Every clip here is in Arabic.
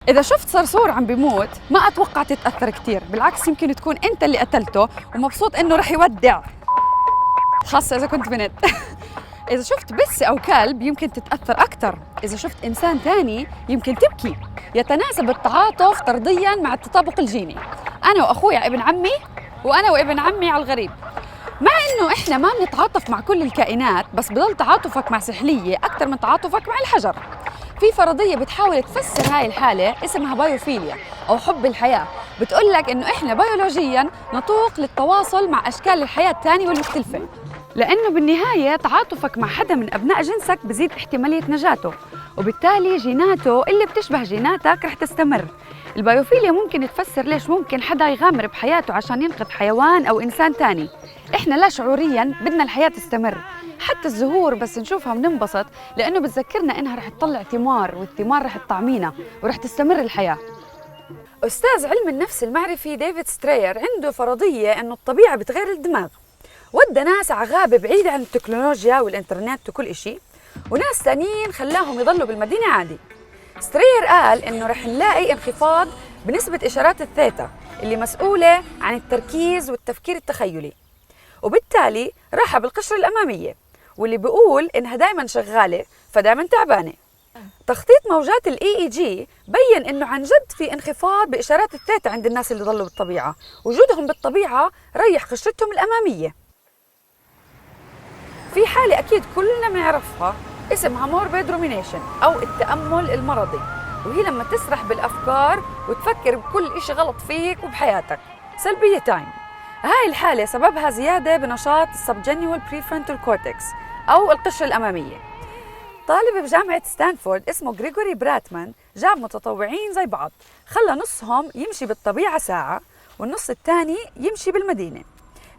إذا شفت صرصور عم بيموت ما أتوقع تتأثر كتير، بالعكس يمكن تكون أنت اللي قتلته ومبسوط إنه رح يودع، خاصة إذا كنت بنت. إذا شفت بس أو كلب يمكن تتأثر أكتر، إذا شفت إنسان تاني يمكن تبكي. يتناسب التعاطف طردياً مع التطابق الجيني. أنا وأخويا ابن عمي وأنا وابن عمي على الغريب. مع إنه إحنا ما بنتعاطف مع كل الكائنات، بس بضل تعاطفك مع سحلية أكتر من تعاطفك مع الحجر. في فرضية بتحاول تفسر هاي الحالة اسمها بايوفيليا أو حب الحياة، بتقولك إنه إحنا بيولوجياً نتوق للتواصل مع أشكال الحياة التانية والمختلفة، لأنه بالنهاية تعاطفك مع حدا من أبناء جنسك بزيد احتمالية نجاته، وبالتالي جيناته اللي بتشبه جيناتك رح تستمر. البيوفيليا ممكن تفسر ليش ممكن حدا يغامر بحياته عشان ينقذ حيوان أو إنسان تاني. إحنا لا شعورياً بدنا الحياة تستمر، حتى الزهور بس نشوفها بننبسط لأنه بتذكرنا إنها رح تطلع ثمار، والثمار رح تطعمينا ورح تستمر الحياة. أستاذ علم النفس المعرفي ديفيد ستراير عنده فرضية إنه الطبيعة بتغير الدماغ. ودى ناس على غابة بعيدة عن التكنولوجيا والإنترنت وكل إشي، وناس تانيين خلاهم يضلوا بالمدينة عادي. ستراير قال إنه رح نلاقي انخفاض بنسبة إشارات الثيتا اللي مسؤولة عن التركيز والتفكير التخيلي، وبالتالي راحة بالقشرة الأمامية واللي بيقول إنها دايماً شغالة فدايماً تعبانة. تخطيط موجات ال EEG بيّن إنه عن جد في انخفاض بإشارات الثيتا عند الناس اللي ضلوا بالطبيعة. وجودهم بالطبيعة ريح قشرتهم الأمامية. في حالة أكيد كلنا بنعرفها اسمها موربيد رومينيشن أو التأمل المرضي، وهي لما تسرح بالأفكار وتفكر بكل إشي غلط فيك وبحياتك. سلبية تايم. هاي الحالة سببها زيادة بنشاط السبجنيوال بريفرونتال كورتكس أو القشرة الأمامية. طالب بجامعة ستانفورد اسمه غريغوري براتمان جاب متطوعين زي بعض، خلى نصهم يمشي بالطبيعة ساعة والنص الثاني يمشي بالمدينة.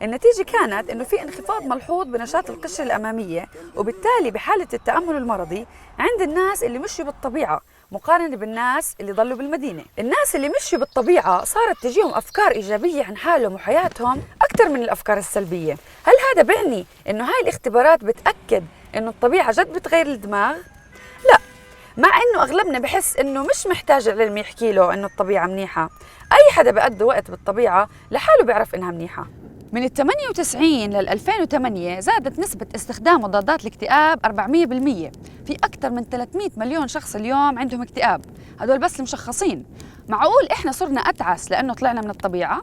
النتيجة كانت إنه في انخفاض ملحوظ بنشاط القشرة الأمامية، وبالتالي بحالة التأمل المرضي عند الناس اللي مشوا بالطبيعة مقارنة بالناس اللي ضلوا بالمدينة. الناس اللي مشوا بالطبيعة صارت تجيهم أفكار إيجابية عن حالهم وحياتهم أكثر من الأفكار السلبية. هل هذا بيعني إنه هاي الاختبارات بتأكد إنه الطبيعة جد بتغير الدماغ؟ لا، مع إنه أغلبنا بحس إنه مش محتاج العلم يحكي له إنه الطبيعة منيحة. أي حدا بقضي وقت بالطبيعة لحاله بيعرف إنها منيحة. من ال 98 لل 2008 زادت نسبة استخدام مضادات الاكتئاب 400%. في أكثر من 300 مليون شخص اليوم عندهم اكتئاب، هدول بس المشخصين. معقول إحنا صرنا أتعس لأنه طلعنا من الطبيعة؟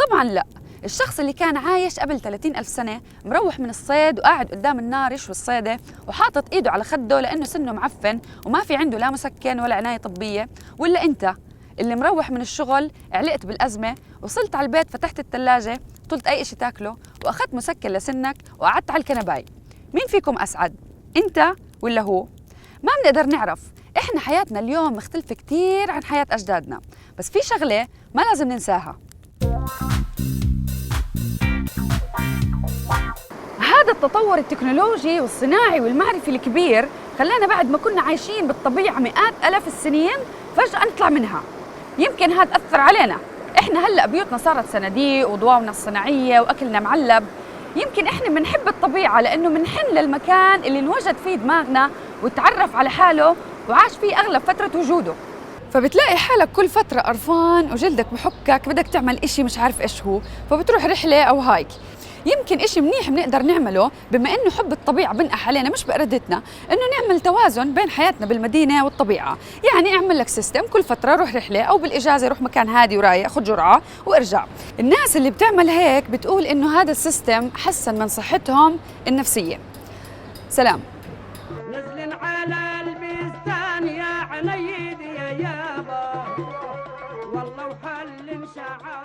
طبعاً لا. الشخص اللي كان عايش قبل 30 ألف سنة مروح من الصيد وقاعد قدام النار يشوي الصيدة وحاطط إيده على خده لأنه سنه معفن وما في عنده لا مسكن ولا عناية طبية، ولا أنت اللي مروح من الشغل علقت بالأزمة وصلت على البيت فتحت الثلاجة طلت أي إشي تاكله وأخذت مسكن لسنك وقعدت على الكنباي؟ مين فيكم أسعد؟ أنت ولا هو؟ ما بنقدر نعرف. إحنا حياتنا اليوم مختلفة كتير عن حياة أجدادنا، بس في شغلة ما لازم ننساها. هذا التطور التكنولوجي والصناعي والمعرفي الكبير خلانا بعد ما كنا عايشين بالطبيعة مئات آلاف السنين فجأة نطلع منها. يمكن هذا أثر علينا. إحنا هلأ بيوتنا صارت صناديق وضواونا الصناعية وأكلنا معلب. يمكن إحنا بنحب الطبيعة لأنه بنحن للمكان اللي انوجد فيه دماغنا وتعرف على حاله وعاش فيه أغلب فترة وجوده. فبتلاقي حالك كل فترة قرفان وجلدك بحكك بدك تعمل إشي مش عارف إيش هو، فبتروح رحلة أو هايك. يمكن إشي منيح بنقدر نعمله بما إنه حب الطبيعة بنقح علينا مش بإرادتنا، إنه نعمل توازن بين حياتنا بالمدينة والطبيعة. يعني اعمل لك سيستم كل فترة روح رحلة أو بالإجازة روح مكان هادي ورايق خد جرعة وارجع. الناس اللي بتعمل هيك بتقول إنه هذا السيستم حسن من صحتهم النفسية. سلام. نزل على البستان يا عنيدي يا يابا والله وحل شعره